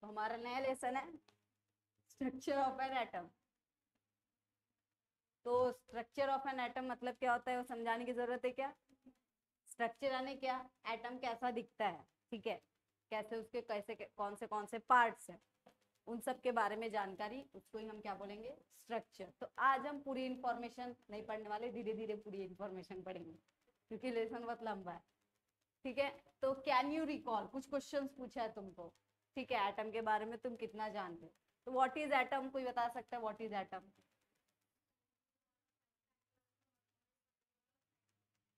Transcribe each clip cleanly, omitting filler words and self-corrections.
तो हमारा नया लेसन है स्ट्रक्चर ऑफ एन एटम। तो स्ट्रक्चर ऑफ एन एटम मतलब क्या होता है वो समझाने की जरूरत है क्या? स्ट्रक्चर यानी क्या, एटम कैसा दिखता है, ठीक है, कैसे उसके कैसे कौन से पार्ट्स हैं, उन सब के बारे में जानकारी, उसको ही हम क्या बोलेंगे, स्ट्रक्चर। तो आज हम पूरी इंफॉर्मेशन नहीं पढ़ने वाले, धीरे धीरे पूरी इंफॉर्मेशन पढ़ेंगे क्योंकि लेसन बहुत लंबा है, ठीक है। तो कैन यू रिकॉल, कुछ क्वेश्चंस पूछा है तुमको, ठीक है, एटम के बारे में तुम कितना जानते हो। तो व्हाट इज एटम, कोई बता सकता है what is atom?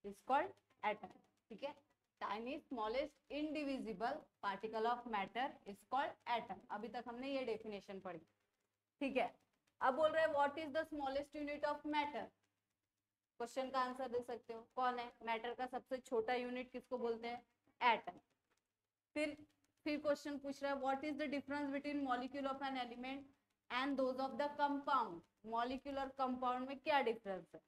Is called atom, ठीक है। Tiny smallest indivisible particle of matter is called atom. अभी तक हमने ये डेफिनेशन पढ़ी, ठीक है। अब बोल रहे हैं what is the smallest unit of matter. Question का आंसर दे सकते हो, कौन है मैटर का सबसे छोटा यूनिट, किसको बोलते हैं, एटम। फिर फिर क्वेश्चन पूछ रहा है what is the difference between molecule of an element and those of the compound. Molecule और कंपाउंड में क्या डिफरेंस है?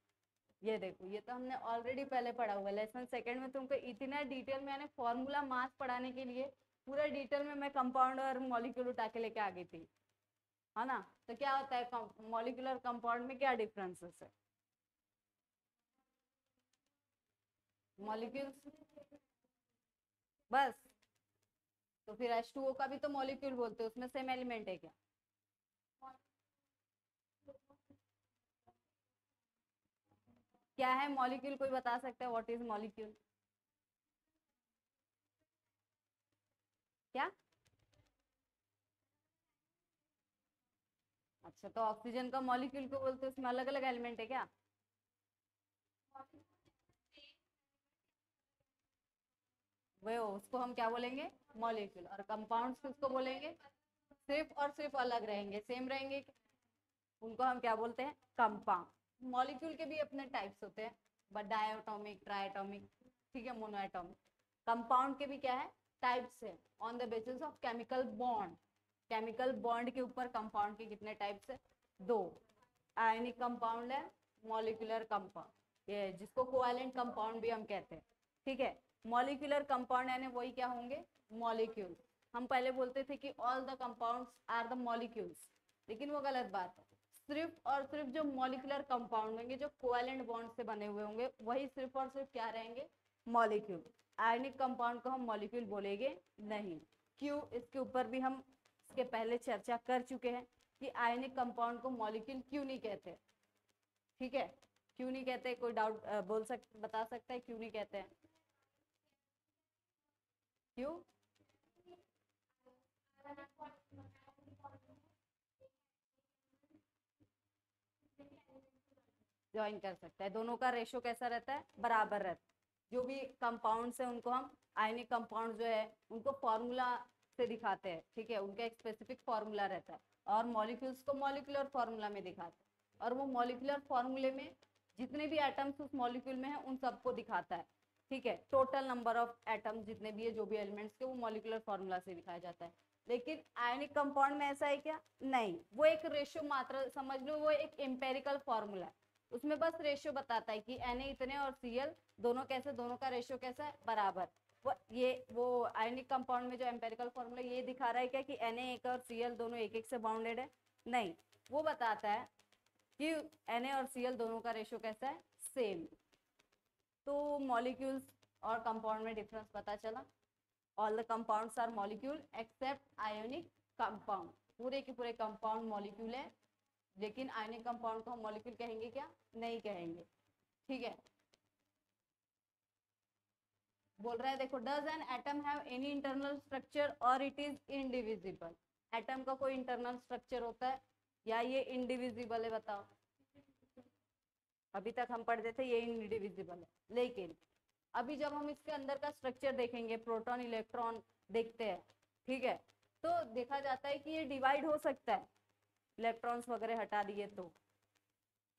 ये देखो, ये तो हमने ऑलरेडी पहले पढ़ा हुआ है, लेसन सेकंड में तुमको इतना डिटेल में मैंने फॉर्मूला मास पढ़ाने के लिए पूरा डिटेल में मैं कंपाउंड और मॉलिक्यूल उठा के लेके आ गई थी, है ना। तो क्या होता है मॉलिक्यूल और कंपाउंड में क्या डिफरेंसेस है? मॉलिक्यूल्स बस, तो फिर H2O का भी तो मॉलिक्यूल बोलते हैं, उसमें सेम एलिमेंट है क्या? क्या है मॉलिक्यूल, कोई बता सकता है व्हाट इज मॉलिक्यूल? क्या? अच्छा, तो ऑक्सीजन का मॉलिक्यूल को बोलते हैं, उसमें अलग अलग एलिमेंट है क्या? वो उसको हम क्या बोलेंगे, मॉलिक्यूल। और कंपाउंड्स किसको बोलेंगे, सिर्फ और सिर्फ अलग रहेंगे, सेम रहेंगे, उनको हम क्या बोलते हैं, कंपाउंड। मॉलिक्यूल के भी अपने टाइप्स होते हैं, बट डायटोमिक, ट्राइटोमिक, ठीक है, मोनोएटोमिक। कंपाउंड के भी क्या है, टाइप्स है, on the basis of chemical bond. Chemical bond के ऊपर कंपाउंड के कितने टाइप्स है, दो। आयनिक कंपाउंड है, मॉलिक्यूलर कंपाउंड, ये जिसको कोवैलेंट कंपाउंड भी हम कहते हैं, ठीक है। मॉलिक्यूलर कंपाउंड यानी वही क्या होंगे, मॉलिक्यूल। हम पहले बोलते थे कि all the compounds are the molecules, लेकिन वो गलत बात है। सिर्फ और सिर्फ जो मॉलिक्यूलर कंपाउंड होंगे, जो कोवैलेंट बॉन्ड से बने हुए होंगे, वही सिर्फ और सिर्फ क्या रहेंगे, मॉलिक्यूल। आयनिक कंपाउंड को हम मॉलिक्यूल बोलेंगे नहीं। क्यों, इसके ऊपर भी हम इसके पहले चर्चा कर चुके हैं कि आयनिक कंपाउंड को मॉलिक्यूल क्यों नहीं कहते, ठीक है। क्यों नहीं कहते, कोई डाउट बता सकता है क्यों नहीं कहते हैं? क्यों? ज्वाइन कर सकता है, दोनों का रेशो कैसा रहता है, बराबर रहता है। जो भी कंपाउंड्स है उनको हम आयनिक कंपाउंड जो है उनको फॉर्मूला से दिखाते हैं, ठीक है, उनका एक स्पेसिफिक फॉर्मूला रहता है। और मॉलिक्यूल्स को मॉलिक्यूलर फॉर्मूला में दिखाते हैं, और वो मॉलिक्यूलर फॉर्मूले में जितने भी एटम्स उस मॉलिक्यूल में है उन सबको दिखाता है, ठीक है। टोटल नंबर ऑफ एटम्स जितने भी है, जो भी एलिमेंट्स के, वो मॉलिक्यूलर फॉर्मूला से दिखाया जाता है। लेकिन आयनिक कंपाउंड में ऐसा है क्या, नहीं, वो एक रेशियो मात्र समझ लो, वो एक एम्पेरिकल फॉर्मूला है। उसमें बस रेशियो बताता है कि Na इतने और Cl दोनों कैसे, दोनों का रेशियो कैसा है, बराबर। वो आयनिक कंपाउंड में जो एम्पेरिकल फॉर्मूला ये दिखा रहा है क्या कि Na एक और Cl दोनों एक एक से बाउंडेड है, नहीं, वो बताता है कि Na और Cl दोनों का रेशियो कैसा है, सेम। तो मॉलिक्यूल्स और कंपाउंड में डिफरेंस पता चला। All the compounds are molecule except ionic compound. पूरे के पूरे कंपाउंड मॉलिक्यूल है, लेकिन आयनिक कंपाउंड को हम मॉलिक्यूल कहेंगे क्या, नहीं कहेंगे, ठीक है। बोल रहा है देखो, does an atom have any internal structure और इट इज इनडिविजिबल। एटम का कोई इंटरनल स्ट्रक्चर होता है या ये इनडिविजिबल है, बताओ। अभी तक हम पढ़ते थे ये इनडिविजिबल है, लेकिन अभी जब हम इसके अंदर का स्ट्रक्चर देखेंगे, प्रोटॉन इलेक्ट्रॉन देखते हैं, ठीक है, तो देखा जाता है कि ये डिवाइड हो सकता है, इलेक्ट्रॉन्स वगैरह हटा दिए तो,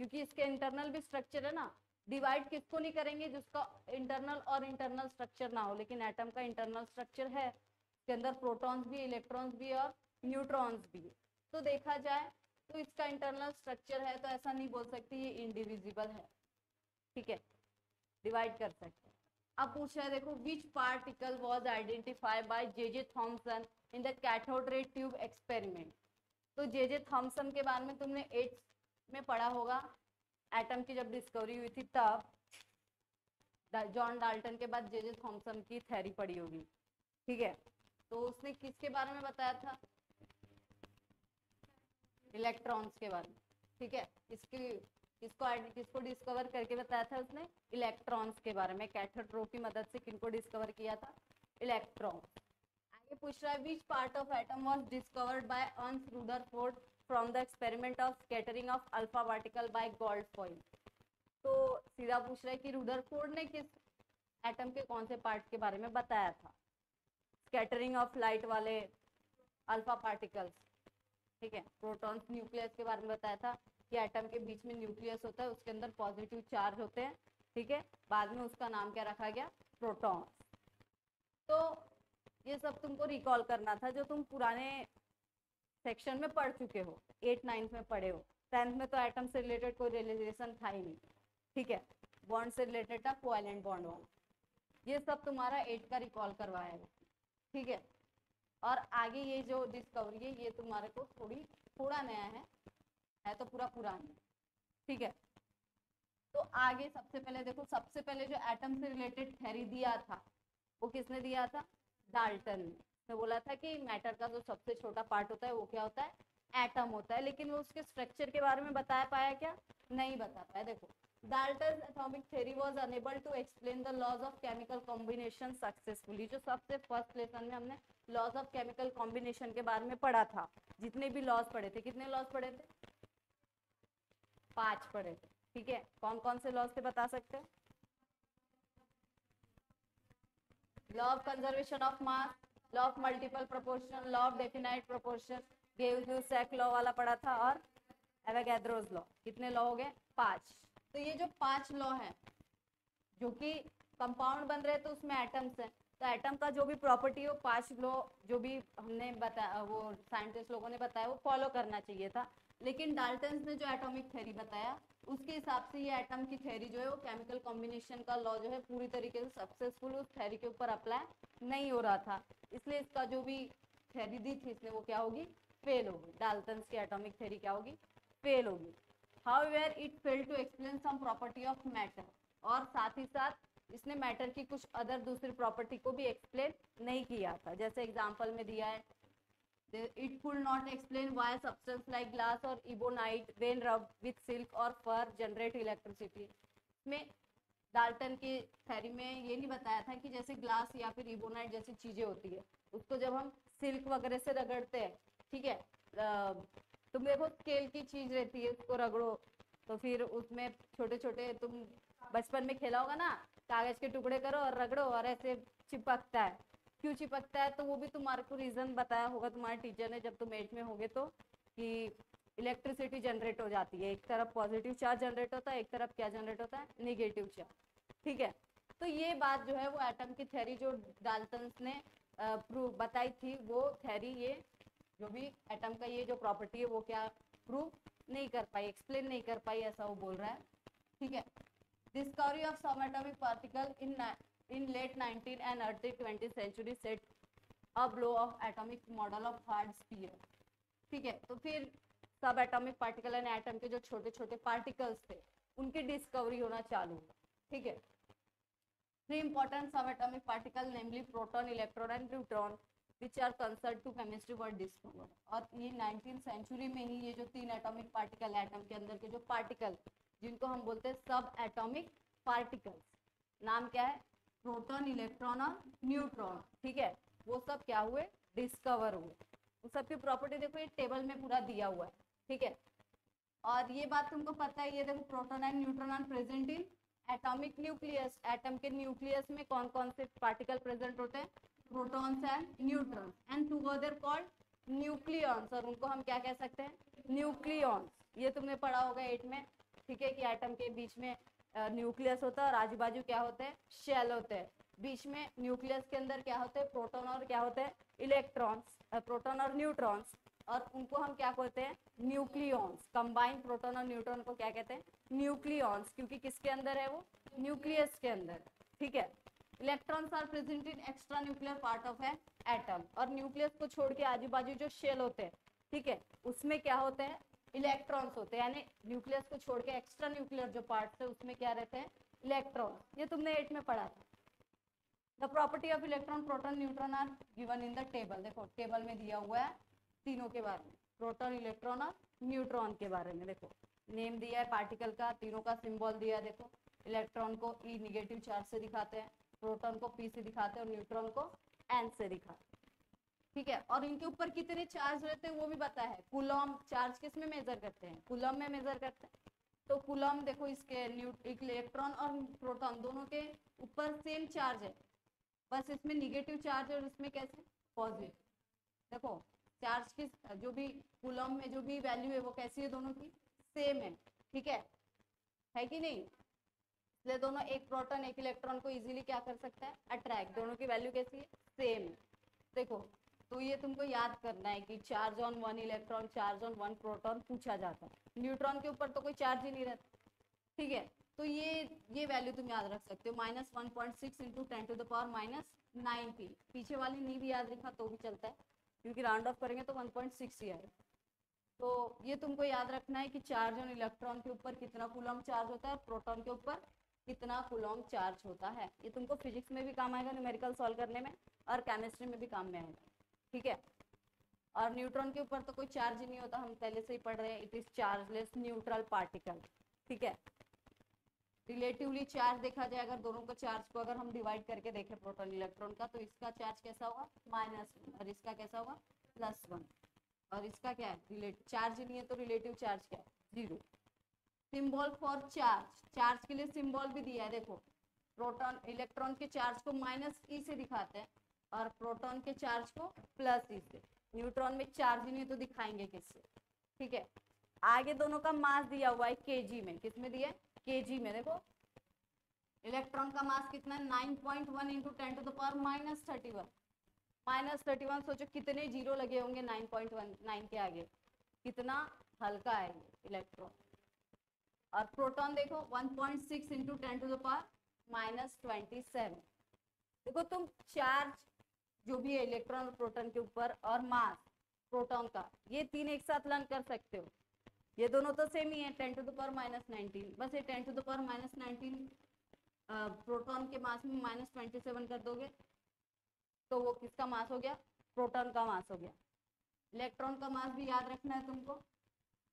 क्योंकि इसके इंटरनल भी स्ट्रक्चर है ना। डिवाइड किसको नहीं करेंगे, जिसका इंटरनल और इंटरनल स्ट्रक्चर ना हो, लेकिन एटम का इंटरनल स्ट्रक्चर है, इसके अंदर प्रोटॉन्स भी, इलेक्ट्रॉन्स भी और न्यूट्रॉन्स भी। तो देखा जाए तो इसका इंटरनल स्ट्रक्चर है, तो ऐसा नहीं बोल सकती ये इनडिविजिबल है, ठीक है, डिवाइड कर सकते हैं। अब पूछ रहा है देखो, which particle was identified by J Thomson in the cathode ray tube experiment. तो जे थॉमसन के बारे में तुमने 8th में पढ़ा होगा, एटम की जब डिस्कवरी हुई थी तब। जॉन डाल्टन के बाद जे थॉमसन की थ्योरी पढ़ी होगी, ठीक है। तो उसने किसके बारे में बताया था? इलेक्ट्रॉन्स के बारे में, ठीक है। किसको डिस्कवर करके बताया था उसने? इलेक्ट्रॉन्स के बारे में। कैथोड रो की मदद से किनको डिस्कवर किया था? इलेक्ट्रॉन। आगे पूछ रहा है, which part of atom was discovered by Ernest Rutherford from the experiment of scattering of alpha particle by gold foil. तो सीधा पूछ रहा है कि रुदरफोर्ड ने किस एटम के कौन से पार्ट के बारे में बताया था स्कैटरिंग ऑफ लाइट वाले अल्फा पार्टिकल्स, ठीक है। प्रोटॉन्स न्यूक्लियस के बारे में बताया था कि एटम के बीच में न्यूक्लियस होता है, उसके अंदर पॉजिटिव चार्ज होते हैं, ठीक है। बाद में उसका नाम क्या रखा गया? प्रोटॉन्स। तो ये सब तुमको रिकॉल करना था जो तुम पुराने सेक्शन में पढ़ चुके हो, 8th 9th में पढ़े हो। 10th में तो एटम से रिलेटेड कोई रिलेशन था ही नहीं, ठीक है। बॉन्ड से रिलेटेड था, कोवैलेंट बॉन्ड वाला। ये सब तुम्हारा 8 का रिकॉल करवाएगा, ठीक है। और आगे ये जो डिस्कवरी है ये तुम्हारे को थोड़ा नया है तो पूरा पुराना, ठीक है। तो आगे सबसे पहले देखो, सबसे पहले जो एटम से रिलेटेड थ्योरी दिया था वो किसने दिया था? डाल्टन ने। तो बोला था कि मैटर का जो सबसे छोटा पार्ट होता है वो क्या होता है? एटम होता है। लेकिन वो उसके स्ट्रक्चर के बारे में बता पाया क्या? नहीं बता पाया। देखो, Dalton's atomic theory was unable to explain the laws of chemical combination successfully। जो सबसे फर्स्ट लेसन में हमने लॉज ऑफ केमिकल कॉम्बिनेशन के बारे में पढ़ा था। जितने भी लॉज पढ़े थे, कितने लॉज पढ़े थे? 5 पढ़े थे, ठीक है। कौन कौन से लॉज थे बता सकते हैं? Law of conservation of mass, law of multiple proportion, law of definite proportion, Gibbs Lussac law वाला पढ़ा था, और एवोगैड्रोस लॉ। कितने लॉ हो गए? 5। तो ये जो 5 लॉ है जो कि कंपाउंड बन रहे हैं तो उसमें एटम्स हैं, तो एटम का जो भी प्रॉपर्टी हो 5 लॉ जो भी हमने बताया, वो साइंटिस्ट लोगों ने बताया, वो फॉलो करना चाहिए था। लेकिन डाल्टन ने जो एटॉमिक थ्योरी बताया उसके हिसाब से ये एटम की थ्योरी जो है वो केमिकल कॉम्बिनेशन का लॉ जो है पूरी तरीके से सक्सेसफुल उस थ्योरी के ऊपर अप्लाई नहीं हो रहा था। इसलिए इसका जो भी थ्योरी दी थी इसने वो क्या होगी? फेल होगी। डाल्टन की एटॉमिक थ्योरी क्या होगी? फेल होगी। However, it failed to explain some property of matter। और साथ ही साथ इसने मैटर की कुछ अदर दूसरी प्रॉपर्टी को भी एक्सप्लेन नहीं किया था। जैसे एग्जांपल में दिया है, it could not explain why substance like glass or ebonite when rubbed with silk or fur generate electricity। में डाल्टन की थ्योरी में ये नहीं बताया था कि जैसे ग्लास या फिर इबोनाइट जैसी चीजें होती है उसको जब हम सिल्क वगैरह से रगड़ते हैं, ठीक है। तुम देखो स्केल की चीज रहती है, उसको रगड़ो तो फिर उसमें छोटे छोटे, तुम बचपन में खेला होगा ना, कागज के टुकड़े करो और रगड़ो और ऐसे चिपकता है। क्यों चिपकता है? तो वो भी तुम्हारे को रीजन बताया होगा तुम्हारे टीचर ने जब तुम 8th में होगे तो, कि इलेक्ट्रिसिटी जनरेट हो जाती है। एक तरफ पॉजिटिव चार्ज जनरेट होता है, एक तरफ क्या जनरेट होता है? नेगेटिव चार्ज, ठीक है। तो ये बात जो है वो एटम की थ्योरी जो डाल्टन ने प्रूव बताई थी, वो थ्योरी ये जो भी एटम का ये जो प्रॉपर्टी है वो क्या प्रूव नहीं कर पाई, एक्सप्लेन नहीं कर पाई, ऐसा वो बोल रहा है, ठीक है। डिस्कवरी ऑफ सब atomic particle in late 19th and early 20th century set a blow of atomic model of hard sphere, ठीक है। तो फिर सब एटॉमिक पार्टिकल एंड एटम के जो छोटे छोटे पार्टिकल्स थे उनकी डिस्कवरी होना चालू हुआ, ठीक है। 3 important subatomic particles namely proton, electron and neutron which are considered to chemistry were discovered। और ये 19th सेंचुरी में ही ये जो 3 एटॉमिक पार्टिकल, एटम के अंदर के जो पार्टिकल जिनको हम बोलते हैं सब एटॉमिक पार्टिकल्स, नाम क्या है? प्रोटॉन, इलेक्ट्रॉन और न्यूट्रॉन, ठीक है। वो सब क्या हुए? डिस्कवर हुए। उन सब की प्रॉपर्टी देखो ये टेबल में पूरा दिया हुआ है, ठीक है। और ये बात तुमको पता है, ये देखो proton and neutron are present in atomic nucleus. Atom के न्यूक्लियस में कौन कौन से पार्टिकल प्रेजेंट होते हैं? Protons and neutrons, and together called nucleons. और उनको हम क्या कह सकते हैं? न्यूक्लियॉन्स। ये तुमने पढ़ा होगा 8 में, ठीक है, कि एटम के बीच में न्यूक्लियस होता है और आजू बाजू क्या होते हैं? शेल होते हैं। बीच में न्यूक्लियस के अंदर क्या होते हैं? प्रोटॉन और क्या होते हैं? इलेक्ट्रॉन्स, प्रोटॉन और न्यूट्रॉन्स। और उनको हम क्या कहते हैं? न्यूक्लियॉन्स। कंबाइंड प्रोटॉन और न्यूट्रॉन को क्या कहते हैं? न्यूक्लियॉन्स, क्योंकि किसके अंदर है वो? न्यूक्लियस के अंदर, ठीक है। Electrons are present in extra nuclear part of an atom, और न्यूक्लियस को छोड़ के आजू बाजू जो शेल होते हैं, ठीक है, उसमें क्या होते हैं, इलेक्ट्रॉन्स होते हैं, यानी न्यूक्लियस को छोड़ के एक्स्ट्रा न्यूक्लियर जो पार्ट्स है उसमें क्या रहते हैं, इलेक्ट्रॉन। ये तुमने 8 में पढ़ा था। The property of electron, proton, neutron are given in the table. देखो टेबल में दिया हुआ है तीनों के बारे में, प्रोटॉन, इलेक्ट्रॉन और न्यूट्रॉन के बारे में। देखो नेम दिया है पार्टिकल का, तीनों का सिंबल दिया है। देखो इलेक्ट्रॉन को ई निगेटिव चार्ज से दिखाते हैं, प्रोटॉन को पी से दिखाते हैं और न्यूट्रॉन को एन से दिखाते हैं, ठीक है। और इनके ऊपर कितने चार्ज रहते हैं वो भी पता है। कूलम चार्ज किस में मेजर करते हैं, कूलम में मेजर करते हैं। तो कूलम देखो इसके इलेक्ट्रॉन और प्रोटॉन दोनों के ऊपर सेम चार्ज है, बस इसमें निगेटिव चार्ज और इसमें कैसे पॉजिटिव। देखो चार्ज की जो भी कूलम में जो भी वैल्यू है वो कैसी है, दोनों की सेम है, ठीक है कि नहीं। इसलिए दोनों, एक प्रोटॉन एक इलेक्ट्रॉन को इजीली क्या कर सकता है, अट्रैक्ट। दोनों की वैल्यू कैसी है, सेम है। देखो तो ये तुमको याद करना है कि charge on 1 electron, charge on 1 proton पूछा जाता है। न्यूट्रॉन के ऊपर तो कोई चार्ज ही नहीं रहता, ठीक है। तो ये वैल्यू तुम याद रख सकते हो, -1.6 इंटू 10⁻⁹। पीछे वाली नहीं भी याद रखा तो भी चलता है, क्योंकि राउंड ऑफ करेंगे तो 1.6 ही आएगा। तो ये तुमको याद रखना है कि चार्ज ऑन इलेक्ट्रॉन के ऊपर कितना कूलम चार्ज होता है, प्रोटॉन के ऊपर कितना कूलम चार्ज होता है। ये तुमको फिजिक्स में भी काम आएगा, न्यूमेरिकल सॉल्व करने में, और केमिस्ट्री में भी काम में आएगा, ठीक है। और न्यूट्रॉन के ऊपर तो कोई चार्ज ही नहीं होता, हम पहले से ही पढ़ रहे हैं, it is chargeless neutral particle, ठीक है। रिलेटिवली चार्ज देखा जाए, अगर दोनों को चार्ज को अगर हम डिवाइड करके देखें प्रोटॉन इलेक्ट्रॉन का, तो इसका चार्ज कैसा होगा, -1, और इसका कैसा होगा, +1, और इसका क्या है, रिलेटिव चार्ज नहीं है तो रिलेटिव चार्ज क्या है, 0। सिंबल फॉर चार्ज, चार्ज के लिए सिंबल भी दिया है। देखो प्रोटॉन इलेक्ट्रॉन के चार्ज को -e से दिखाते हैं और प्रोटॉन के चार्ज को +e से। न्यूट्रॉन में चार्ज ही नहीं तो दिखाएंगे किससे, ठीक है। आगे दोनों का मास दिया हुआ है केजी में, किसमें दिया है, केजी में। देखो इलेक्ट्रॉन का मास कितना है, 9.1 इंटू 10⁻31। -31, सोचो कितने जीरो लगे होंगे 9.19 के आगे, कितना हल्का है ये इलेक्ट्रॉन। और प्रोटॉन देखो 1.6 इंटू 10⁻27। देखो तुम चार्ज जो भी है इलेक्ट्रॉन और प्रोटॉन के ऊपर, और मास प्रोटॉन का, ये तीन एक साथ लर्न कर सकते हो। ये दोनों तो सेम ही है, 10⁻19, बस ये 10⁻19 प्रोटॉन के मास में -27 कर दोगे तो वो किसका मास हो गया, प्रोटॉन का मास हो गया। इलेक्ट्रॉन का मास भी याद रखना है तुमको,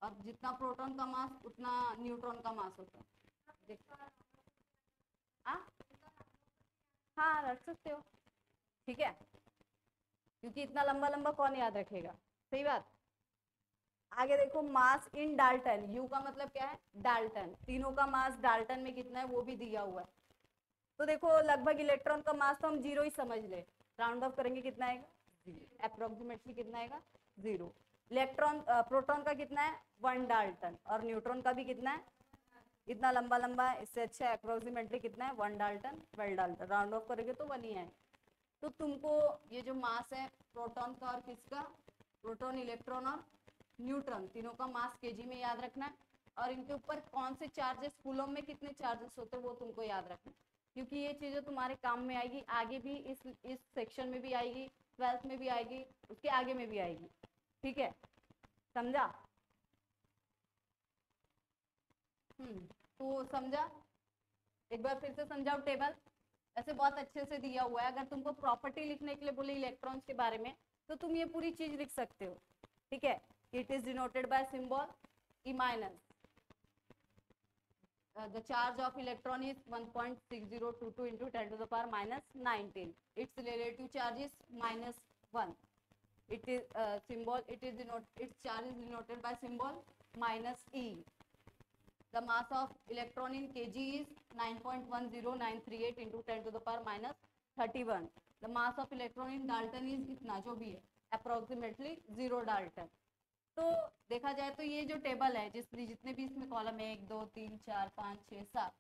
और जितना प्रोटॉन का मास उतना न्यूट्रॉन का मास होता है। हाँ रख सकते हो, ठीक है, क्योंकि इतना लंबा लंबा कौन याद रखेगा, सही बात। आगे देखो मास इन डाल्टन, यू का मतलब क्या है, डाल्टन। तीनों का मास डाल्टन में कितना है वो भी दिया हुआ है। तो देखो लगभग इलेक्ट्रॉन का मास तो हम 0 ही समझ ले, राउंड ऑफ करेंगे कितना आएगा, अप्रोक्सीमेटली कितना आएगा, 0। इलेक्ट्रॉन प्रोटॉन का कितना है, 1 डाल्टन, और न्यूट्रॉन का भी कितना है, इतना लंबा लंबा है, इससे अच्छा है अप्रोक्सीमेटली कितना है, 1 डाल्टन, 12 डाल्टन, राउंड ऑफ करेंगे तो 1 ही है। तो तुमको ये जो मास है प्रोटॉन का और किसका, प्रोटॉन, इलेक्ट्रॉन और न्यूट्रॉन, तीनों का मास केजी में याद रखना है, और इनके ऊपर कौन से चार्जेस, कूलम में कितने चार्जेस होते हैं वो तुमको याद रखना है, क्योंकि ये चीजें तुम्हारे काम में आएगी, आगे भी इस सेक्शन में भी आएगी, 12th में भी आएगी, उसके आगे में भी आएगी, ठीक है, समझा। तो समझा, एक बार फिर से समझाओ। टेबल ऐसे बहुत अच्छे से दिया हुआ है, अगर तुमको प्रॉपर्टी लिखने के लिए बोले इलेक्ट्रॉन्स के बारे में तो तुम ये पूरी चीज लिख सकते हो, ठीक है। It is denoted by symbol E-, the charge of electron is 1.6022 into 10⁻⁻19. Its relative charge is -1. It is its charge is denoted by symbol -e. The mass of electron in kg is 9.10938 into 10⁻31. The mass of electron in Dalton is इतना जो भी है approximately 0 Dalton. तो देखा जाए तो ये जो टेबल है जितने भी इसमें कॉलम है, 1 2 3 4 5 6 7,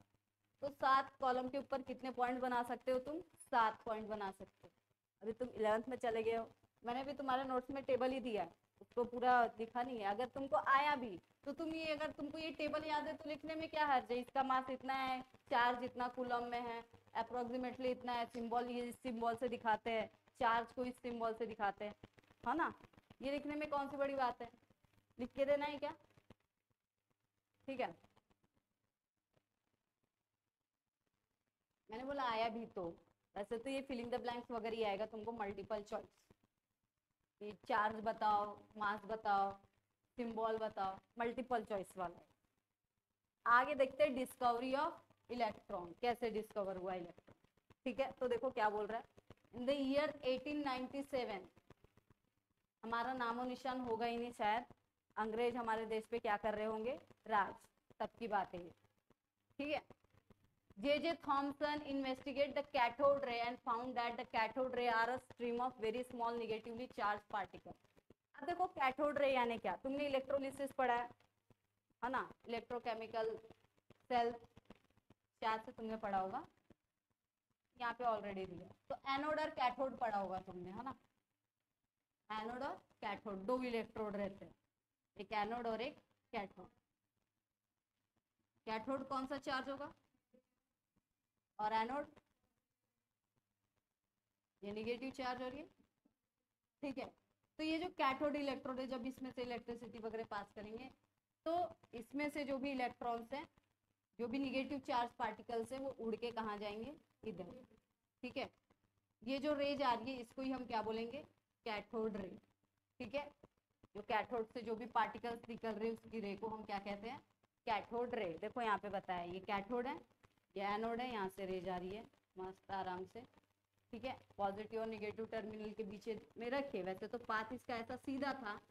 तो 7 कॉलम के ऊपर कितने पॉइंट बना सकते हो तुम, 7 पॉइंट बना सकते हो। अभी तुम 11th में चले गए हो, मैंने भी तुम्हारे नोट्स में टेबल ही दिया है, उसको पूरा दिखा नहीं है। अगर तुमको आया भी तो तुम ये, अगर तुमको ये टेबल याद है तो लिखने में क्या हर्ज है, इसका मास इतना है, चार्ज इतना कूलम में है, अप्रोक्सीमेटली इतना है, सिंबल ये इस सिंबल से दिखाते हैं, चार्ज को इस सिंबल से दिखाते हैं, है ना। ये लिखने में कौन सी बड़ी बात है, लिख के देना है क्या, ठीक है। मैंने बोला आया भी तो, वैसे तो ये फिलिंग द ब्लैंक्स वगैरह ही आएगा तुमको, मल्टीपल चॉइस, ये चार्ज बताओ, मास बताओ, सिंबल बताओ, मल्टीपल चॉइस वाला है। आगे देखते हैं डिस्कवरी ऑफ इलेक्ट्रॉन, कैसे डिस्कवर हुआ इलेक्ट्रॉन, ठीक है। तो देखो क्या बोल रहा है, इन द ईयर 1897, हमारा नामो निशान होगा ही नहीं शायद, अंग्रेज हमारे देश पे क्या कर रहे होंगे, राज, तब की बात है, ठीक है। J.J. Thomson investigate the cathode ray and found that the cathode ray are a stream of very small negatively charged particle. अब देखो कैथोड रे यानी क्या, तुमने इलेक्ट्रोलिसिस पढ़ा है ना, इलेक्ट्रोकेमिकल सेल शायद से तुमने पढ़ा होगा, यहाँ पे ऑलरेडी दिया। तो एनोड और कैथोड पढ़ा होगा तुमने, है ना, एनोड और कैथोड, दो इलेक्ट्रोड रहते हैं, एक एनोड और एक कैथोड। कैथोड कौन सा चार्ज होगा, और एनोड ये निगेटिव चार्ज हो रही है, ठीक है। तो ये जो कैथोड इलेक्ट्रोड है, जब इसमें से इलेक्ट्रिसिटी वगैरह पास करेंगे तो इसमें से जो भी इलेक्ट्रॉन्स हैं, जो भी निगेटिव चार्ज पार्टिकल्स हैं, वो उड़ के कहाँ जाएंगे, इधर, ठीक है। ये जो रेज आ रही है इसको ही हम क्या बोलेंगे, कैथोड रे, ठीक है। जो कैथोड से जो भी पार्टिकल्स निकल रहे हैं उसकी रे को हम क्या कहते हैं, कैथोड रे। देखो यहाँ पे बताया, ये कैथोड है, ये एनोड है, यहाँ से रेज आ रही है मस्त आराम से, ठीक है। पॉजिटिव और निगेटिव टर्मिनल के बीच में रखे, वैसे तो पाथ इसका ऐसा सीधा था,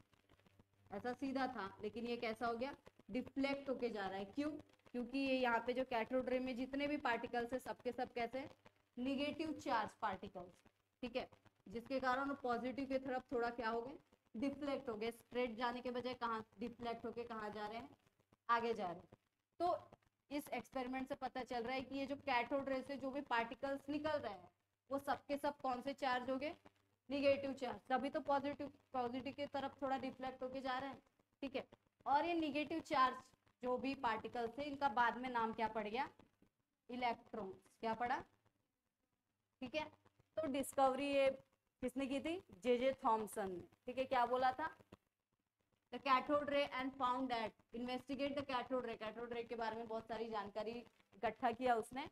ऐसा सीधा था, लेकिन ये कैसा हो गया, डिफ्लेक्ट होके जा रहा है, क्यों, क्योंकि ये यहाँ पे जो कैथोड रे में जितने भी पार्टिकल्स है सबके सब कैसे, निगेटिव चार्ज पार्टिकल्स, ठीक है, जिसके कारण पॉजिटिव की तरफ थोड़ा क्या हो गए, डिफ्लेक्ट हो गए, स्ट्रेट जाने के बजाय कहाँ डिफ्लेक्ट होके कहाँ जा रहे हैं, आगे जा रहे हैं। तो इस एक्सपेरिमेंट से पता चल रहा है कि ये जो कैथोड रे से जो भी पार्टिकल्स निकल रहे हैं वो सबके सब कौन से चार्ज हो गए, निगेटिव चार्ज, तभी तो पॉजिटिव की तरफ थोड़ा डिफ्लेक्ट होके जा रहा है, ठीक है। और ये निगेटिव चार्ज जो भी पार्टिकल्स थे इनका बाद में नाम क्या पड़ गया, इलेक्ट्रॉन्स, क्या पड़ा, ठीक है। तो डिस्कवरी ये किसने की थी, J.J. थॉमसन ने, ठीक है। क्या बोला था, the cathode ray and found that, investigate the cathode ray, cathode ray के बारे में बहुत सारी जानकारी इकट्ठा किया उसने,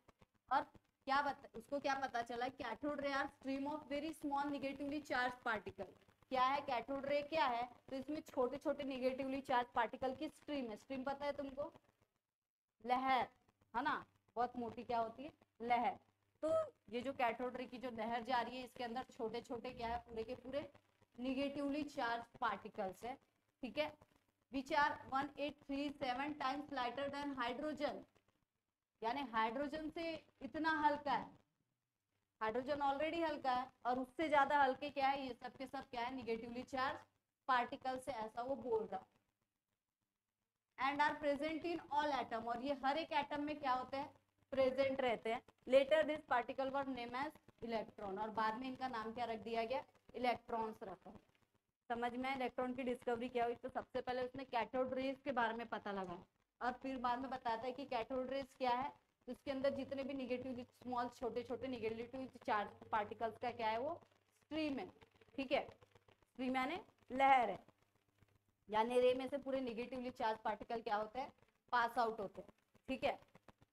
और क्या उसको क्या पता चला, cathode ray are stream of very small negatively charge particle. क्या है कैथोड रे, क्या है, तो इसमें छोटे छोटे निगेटिवली चार्ज पार्टिकल की स्ट्रीम है, स्ट्रीम पता है तुमको, लहर, है ना, बहुत मोटी क्या होती है, लहर। तो ये जो कैथोड रे की जो लहर जा रही है इसके अंदर छोटे छोटे क्या है, पूरे के पूरे निगेटिवली चार्ज पार्टिकल्स है, ठीक है, which are 1837 times lighter than hydrogen, यानी हाइड्रोजन से इतना हल्का है, हाइड्रोजन ऑलरेडी हल्का है, और उससे ज्यादा हल्के क्या है, ये सब के सब क्या है, निगेटिवली चार्ज पार्टिकल से, ऐसा वो बोल रहा। And are present in all atom, और ये हर एक एटम में क्या होते हैं, प्रेजेंट रहते हैं। Later this particle were name as electron, और बाद में इनका नाम क्या रख दिया गया, इलेक्ट्रॉन्स रखा। समझ में इलेक्ट्रॉन की डिस्कवरी क्या हुई, तो सबसे पहले उसने कैथोड रेज के बारे में पता लगाया, और फिर बाद में बताता है कि कैथोड रेज क्या है, तो उसके अंदर जितने भी निगेटिव स्मॉल छोटे छोटे निगेटिव चार्ज पार्टिकल्स का क्या है, वो स्ट्रीम है, ठीक है। स्ट्रीम यानी लहर है, यानी रे में से पूरे निगेटिवली चार्ज पार्टिकल क्या होते हैं, पास आउट होते हैं, ठीक है।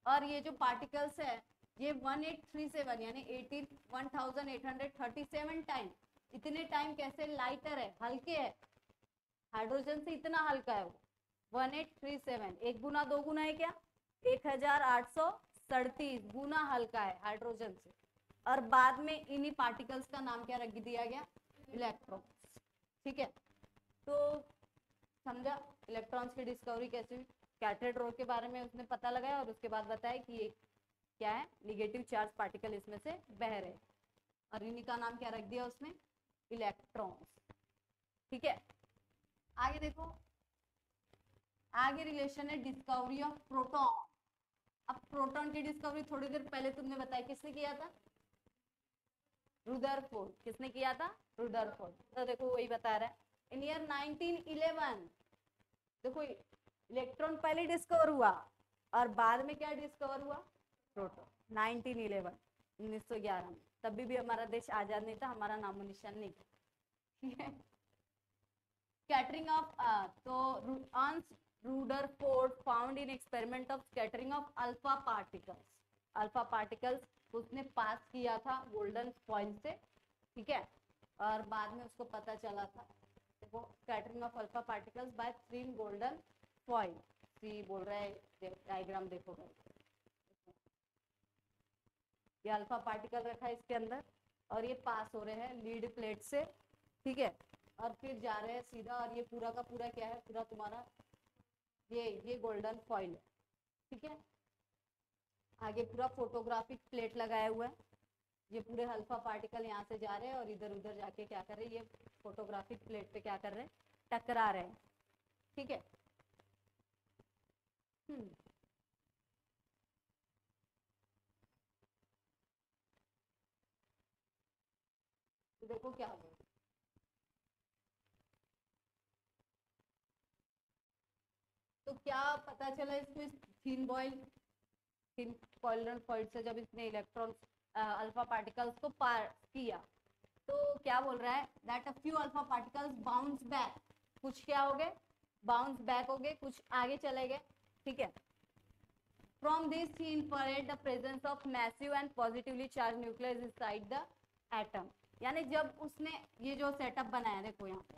और ये जो पार्टिकल्स है ये 1837 यानी 1837 टाइम, इतने टाइम कैसे लाइटर है, हल्के है, हाइड्रोजन से इतना हल्का है वो, 1837, एक गुना दो गुना है क्या, 1837 गुना हल्का है हाइड्रोजन से। और बाद में इन्हीं पार्टिकल्स का नाम क्या रख दिया गया, इलेक्ट्रॉन्स, ठीक है। तो समझा इलेक्ट्रॉन्स की डिस्कवरी कैसे हुई, कैथोड रे के बारे में उसने पता लगाया, और उसके बाद बताया कि ये क्या है, निगेटिव चार्ज पार्टिकल इसमें से बह रहे, और इन्हीं का नाम क्या रख दिया उसने, इलेक्ट्रॉन्स, ठीक है। आगे देखो, आगे रिलेशन है डिस्कवरी ऑफ प्रोटॉन। अब प्रोटॉन की डिस्कवरी थोड़ी देर पहले तुमने बताया, किसने किया था, रुदरफोर्ड, किसने किया था, रुदरफोर्ड। तो देखो वही बता रहा है, इन ईयर 1911, देखो इलेक्ट्रॉन पहले डिस्कवर हुआ और बाद में क्या डिस्कवर हुआ, प्रोटॉन, 1911। 1911 में, तभी भी हमारा देश आजाद नहीं था, हमारा नामो निशान नहीं था, ठीक है। स्कैटरिंग ऑफ, तो Ernst Rutherford found in experiment of scattering of alpha particles, alpha particles उसने पास किया था गोल्डन फॉइल से, ठीक है, और बाद में उसको पता चला था, देखो scattering of alpha particles by thin golden foil, सी बोल रहा है, डायग्राम देखो भाई, ये अल्फा पार्टिकल रखा है इसके अंदर और ये पास हो रहे हैं लीड प्लेट से, ठीक है, और फिर जा रहे हैं सीधा, और ये पूरा का पूरा क्या है, पूरा तुम्हारा ये गोल्डन फॉइल है, ठीक है। आगे पूरा फोटोग्राफिक प्लेट लगाया हुआ है, ये पूरे अल्फा पार्टिकल यहाँ से जा रहे हैं और इधर उधर जाके क्या कर रहे हैं, ये फोटोग्राफिक प्लेट पे क्या कर रहे हैं, टकरा रहे हैं, ठीक है। तो देखो क्या हो, तो क्या पता चला इसमें, थिन बॉइल, थिन कॉइलर फॉइल से जब इसने इलेक्ट्रॉन अल्फा पार्टिकल्स को पार किया, तो क्या बोल रहा है, that a few alpha particles bounce back, कुछ क्या हो गए, बाउंस बैक हो गए, कुछ आगे चले गए, ठीक है। From this he inferred the presence of massive and positively charge nucleus inside the atom, यानी जब उसने ये जो सेटअप बनाया, देखो यहाँ पे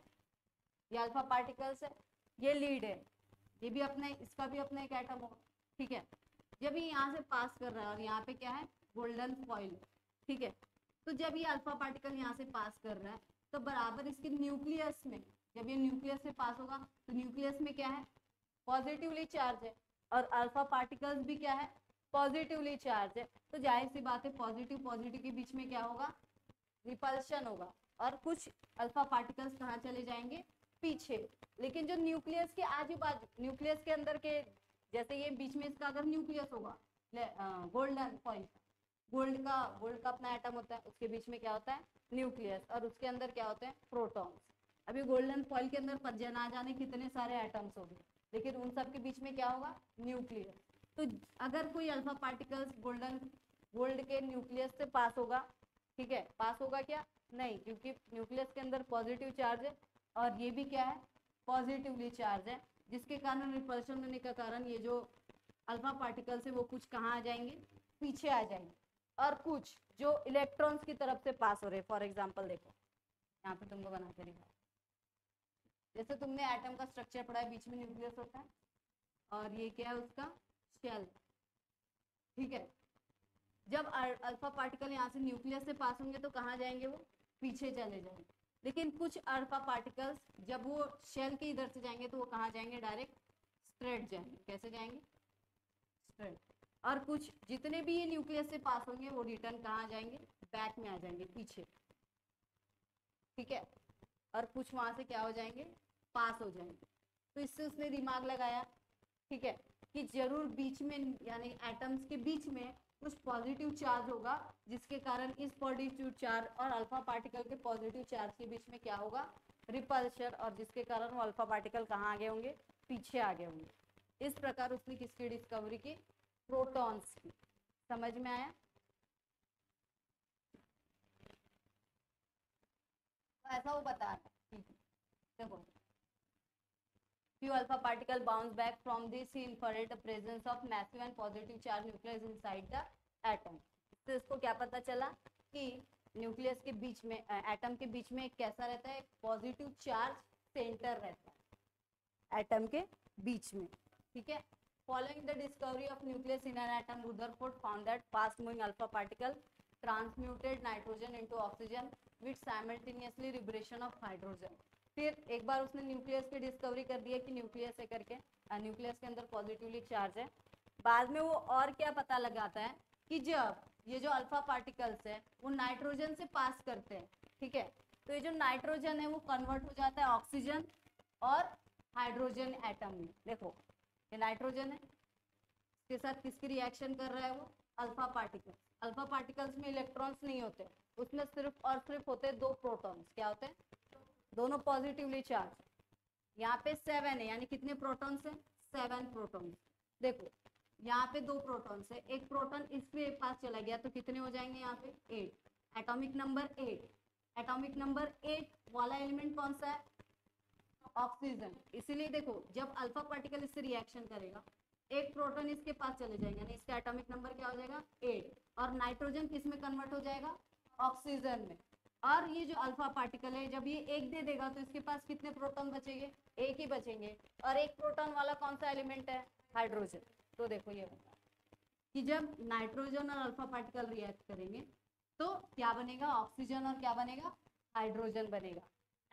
ये अल्फा पार्टिकल्स है, ये लीड है, ये भी अपने, इसका भी अपना एक एटम होगा, ठीक है। जब ये यहाँ से पास कर रहा है और यहाँ पे क्या है, गोल्डन फॉइल, ठीक है, तो जब ये अल्फा पार्टिकल यहाँ से पास कर रहा है तो बराबर इसके न्यूक्लियस में, जब ये न्यूक्लियस से पास होगा तो न्यूक्लियस में क्या है, पॉजिटिवली चार्ज है, और अल्फा पार्टिकल्स भी क्या है, पॉजिटिवली चार्ज है, तो जाहिर सी बात है पॉजिटिव पॉजिटिव के बीच में क्या होगा, रिपल्शन होगा, और कुछ अल्फा पार्टिकल्स कहाँ चले जाएंगे, पीछे। लेकिन जो न्यूक्लियस के आजू बाजू, न्यूक्लियस के अंदर के, जैसे ये बीच में इसका अगर न्यूक्लियस होगा गोल्डन फॉइल, गोल्ड का अपना एटम होता है, उसके बीच में क्या होता है, न्यूक्लियस, और उसके अंदर क्या होते हैं, प्रोटॉन्स। अभी गोल्डन फॉइल के अंदर ना जाने कितने सारे एटम्स हो गए, लेकिन उन सब के बीच में क्या होगा, न्यूक्लियस। तो अगर कोई अल्फा पार्टिकल्स गोल्ड के न्यूक्लियस से पास होगा, ठीक है, पास होगा क्या, नहीं, क्योंकि न्यूक्लियस के अंदर पॉजिटिव चार्ज है और ये भी क्या है, पॉजिटिवली चार्ज है, जिसके कारण रिपल्शन होने का कारण ये जो अल्फा पार्टिकल्स है वो कुछ कहाँ आ जाएंगे, पीछे आ जाएंगे, और कुछ जो इलेक्ट्रॉन्स की तरफ से पास हो रहे हैं। फॉर एग्जांपल देखो यहाँ पे तुमको बना के दिखा, जैसे तुमने एटम का स्ट्रक्चर पढ़ा है, बीच में न्यूक्लियस होता है और ये क्या है, उसका शेल, ठीक है। जब अल्फा पार्टिकल यहाँ से न्यूक्लियस से पास होंगे तो कहाँ जाएंगे, वो पीछे चले जाएंगे। लेकिन कुछ अल्फा पार्टिकल्स जब वो शेल के इधर से जाएंगे तो वो कहाँ जाएंगे, डायरेक्ट स्ट्रेट जाएंगे, कैसे जाएंगे, स्ट्रेट। और कुछ जितने भी ये न्यूक्लियस से पास होंगे वो रिटर्न कहाँ जाएंगे, बैक में आ जाएंगे, पीछे, ठीक है। और कुछ वहां से क्या हो जाएंगे, पास हो जाएंगे। तो इससे उसने दिमाग लगाया, ठीक है, कि जरूर बीच में, यानी एटम्स के बीच में कुछ पॉजिटिव चार्ज होगा, जिसके कारण इस पॉजिटिव चार्ज और अल्फा पार्टिकल के पॉजिटिव चार्ज के बीच में क्या होगा, रिपल्शन, और जिसके कारण वो अल्फा पार्टिकल कहाँ आगे होंगे, पीछे आगे होंगे। इस प्रकार उसने किसकी डिस्कवरी की, प्रोटॉन्स की। समझ में आया, तो ऐसा वो बता रहा है, देखो few alpha particle bounce back from this he inferred the presence of massive and positive charge nucleus inside the atom। तो इसको क्या पता चला कि न्यूक्लियस के बीच में, एटम के बीच में कैसा रहता है, पॉजिटिव चार्ज सेंटर रहता है एटम के बीच में, ठीक है। Following the discovery of nucleus in an atom, Rutherford found that fast moving alpha particle transmuted nitrogen into oxygen with simultaneously liberation of hydrogen. फिर एक बार उसने न्यूक्लियस की डिस्कवरी कर दिया कि न्यूक्लियस है करके, न्यूक्लियस के अंदर पॉजिटिवली चार्ज है। बाद में वो और क्या पता लगाता है कि जब ये जो अल्फा पार्टिकल्स है वो नाइट्रोजन से पास करते हैं, ठीक है, तो ये जो नाइट्रोजन है वो कन्वर्ट हो जाता है ऑक्सीजन और हाइड्रोजन एटम में। देखो ये नाइट्रोजन है, इसके साथ किसकी रिएक्शन कर रहा है, वो अल्फा पार्टिकल्स। अल्फा पार्टिकल्स में इलेक्ट्रॉन्स नहीं होते, उसमें सिर्फ और सिर्फ होते हैं दो प्रोटॉन्स। क्या होते हैं, दोनों पॉजिटिवली चार्ज। यहाँ पे 7 है, यानी कितने प्रोटॉन्स हैं, 7 प्रोटॉन्स। देखो यहाँ पे 2 प्रोटॉन से, एक प्रोटॉन इसके पास चला गया तो कितने हो जाएंगे यहाँ पे 8। एटॉमिक नंबर 8, एटॉमिक नंबर 8 वाला एलिमेंट कौन सा है, ऑक्सीजन। इसीलिए देखो जब अल्फा पार्टिकल इससे रिएक्शन करेगा, एक प्रोटॉन इसके पास चले जाएंगे, यानी इसका एटॉमिक नंबर क्या हो जाएगा 8, और नाइट्रोजन किस में कन्वर्ट हो जाएगा, ऑक्सीजन में। और ये जो अल्फा पार्टिकल है जब ये एक दे देगा तो इसके पास कितने प्रोटॉन बचेंगे, एक ही बचेंगे, और एक प्रोटॉन वाला कौन सा एलिमेंट है, हाइड्रोजन। तो देखो ये होगा कि जब नाइट्रोजन और अल्फा पार्टिकल रिएक्ट करेंगे तो क्या बनेगा, ऑक्सीजन और क्या बनेगा, हाइड्रोजन बनेगा।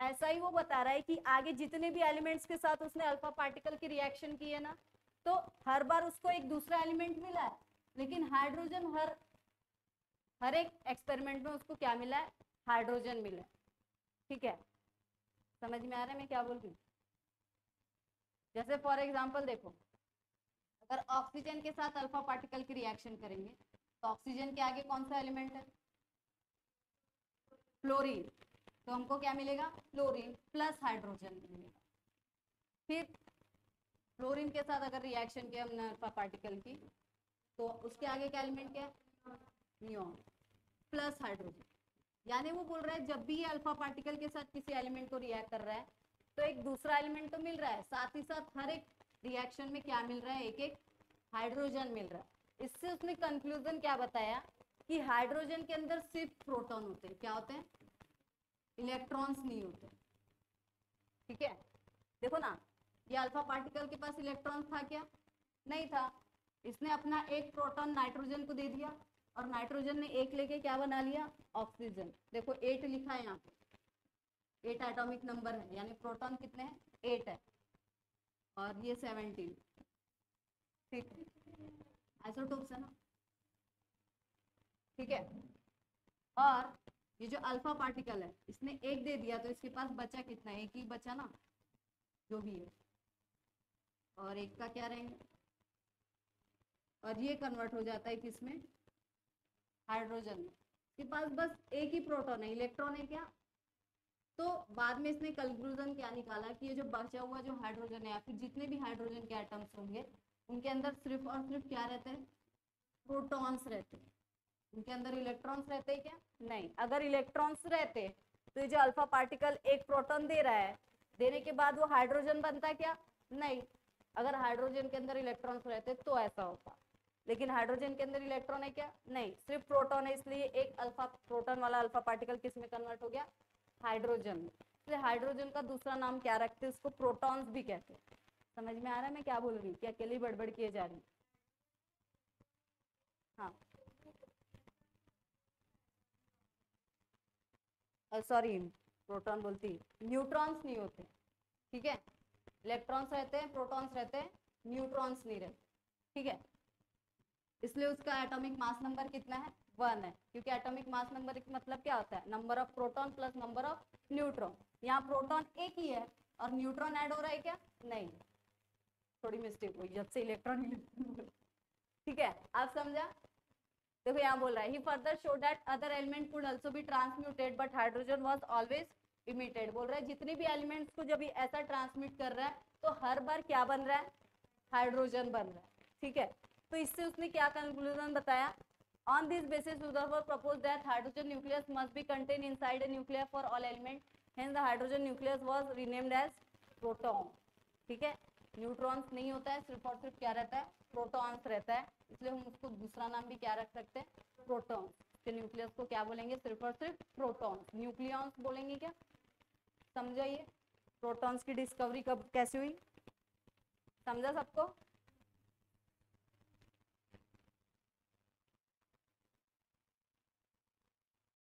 ऐसा ही वो बता रहा है कि आगे जितने भी एलिमेंट्स के साथ उसने अल्फा पार्टिकल की रिएक्शन की है ना, तो हर बार उसको एक दूसरा एलिमेंट मिला है, लेकिन हाइड्रोजन हर एक एक्सपेरिमेंट में उसको क्या मिला है, हाइड्रोजन मिला है। ठीक है, समझ में आ रहा है मैं क्या बोल रही हूँ। जैसे फॉर एग्जांपल देखो, अगर ऑक्सीजन के साथ अल्फा पार्टिकल की रिएक्शन करेंगे तो ऑक्सीजन के आगे कौन सा एलिमेंट है, फ्लोरीन, तो हमको क्या मिलेगा, फ्लोरीन प्लस हाइड्रोजन मिलेगा। फिर फ्लोरीन के साथ अगर रिएक्शन किया हमने अल्फा पार्टिकल की तो उसके आगे क्या एलिमेंट क्या है, नियॉन प्लस हाइड्रोजन। यानी वो बोल रहा है जब भी ये अल्फा पार्टिकल के साथ किसी एलिमेंट को रिएक्ट कर रहा है तो एक दूसरा एलिमेंट तो मिल रहा है, साथ ही साथ हर एक रिएक्शन में क्या मिल रहा है, एक एक हाइड्रोजन मिल रहा है। इससे उसने कंक्लूजन क्या बताया कि हाइड्रोजन के अंदर सिर्फ प्रोटॉन होते हैं, क्या होते हैं, इलेक्ट्रॉन्स नहीं होते। ठीक है, देखो ना, ये अल्फा पार्टिकल के पास इलेक्ट्रॉन था क्या, नहीं था। इसने अपना एक प्रोटॉन नाइट्रोजन को दे दिया और नाइट्रोजन ने एक लेके क्या बना लिया, ऑक्सीजन। देखो 8 लिखा है यहाँ पे, 8 एटॉमिक नंबर है, यानी प्रोटॉन कितने हैं, 8 है, और ये 17। ठीक, आइसोटोप्स है ना। ठीक है, और ये जो अल्फा पार्टिकल है इसने एक दे दिया तो इसके पास बचा कितना, एक ही बचा ना, जो भी है, और एक का क्या रहेंगे, और ये कन्वर्ट हो जाता है किसमें, हाइड्रोजन में। इसके पास बस एक ही प्रोटॉन है, इलेक्ट्रॉन है क्या। तो बाद में इसने कंक्लूजन क्या निकाला कि ये जो बचा हुआ जो हाइड्रोजन है या फिर जितने भी हाइड्रोजन के एटम्स होंगे उनके अंदर सिर्फ और सिर्फ क्या रहते हैं, प्रोटॉन्स रहते हैं। उनके अंदर इलेक्ट्रॉन्स रहते हैं क्या, नहीं। अगर इलेक्ट्रॉन्स रहते तो ये जो अल्फा पार्टिकल एक प्रोटॉन दे रहा है, देने के बाद वो हाइड्रोजन बनता क्या, नहीं। अगर हाइड्रोजन के अंदर इलेक्ट्रॉन्स रहते तो ऐसा होता, लेकिन हाइड्रोजन के अंदर इलेक्ट्रॉन है क्या, नहीं, सिर्फ प्रोटॉन है। इसलिए एक अल्फा प्रोटॉन वाला अल्फा पार्टिकल किस में कन्वर्ट हो गया, हाइड्रोजन में। इसलिए हाइड्रोजन का दूसरा नाम क्या रखते हैं, उसको प्रोटॉन्स भी कहते हैं। समझ में आ रहा है मैं क्या बोल रही हूँ, क्या अकेली बड़बड़ किए जा रही हूँ। हाँ, सॉरी, प्रोटॉन बोलती, न्यूट्रॉन्स नहीं होते। ठीक है, इलेक्ट्रॉन्स रहते हैं, प्रोटॉन्स रहते हैं, न्यूट्रॉन्स नहीं रहते। ठीक है, इसलिए उसका एटॉमिक मास नंबर कितना है, 1 है, क्योंकि एटॉमिक मास नंबर मतलब क्या होता है, number of proton plus number of neutron. यहाँ प्रोटॉन एक ही है और न्यूट्रॉन ऐड हो रहा है क्या, नहीं, थोड़ी मिस्टेक हुई जब से इलेक्ट्रॉन। ठीक है, आप समझा। देखो यहाँ बोल रहा है, he further show that other element could also be transmuted but hydrogen was always emitted. बोल रहा है जितने भी एलिमेंट्स को जब ये ऐसा ट्रांसमिट कर रहा है तो हर बार क्या बन रहा है, हाइड्रोजन बन रहा है। ठीक है, तो इससे उसने क्या कंक्लूजन बताया, on this basis Rutherford proposed that hydrogen nucleus must be contained inside a nucleus for all elements, hence the hydrogen nucleus was renamed as proton। ठीक है, न्यूट्रॉन्स नहीं होता है, सिर्फ और सिर्फ क्या रहता है, प्रोटॉन्स रहता है, इसलिए हम उसको दूसरा नाम भी क्या रख सकते हैं, प्रोटॉन्स। के न्यूक्लियस को क्या बोलेंगे, सिर्फ और सिर्फ प्रोटॉन्स, न्यूक्लियॉन्स बोलेंगे क्या, समझाइए। प्रोटॉन्स की डिस्कवरी कब कैसे हुई, समझा सबको।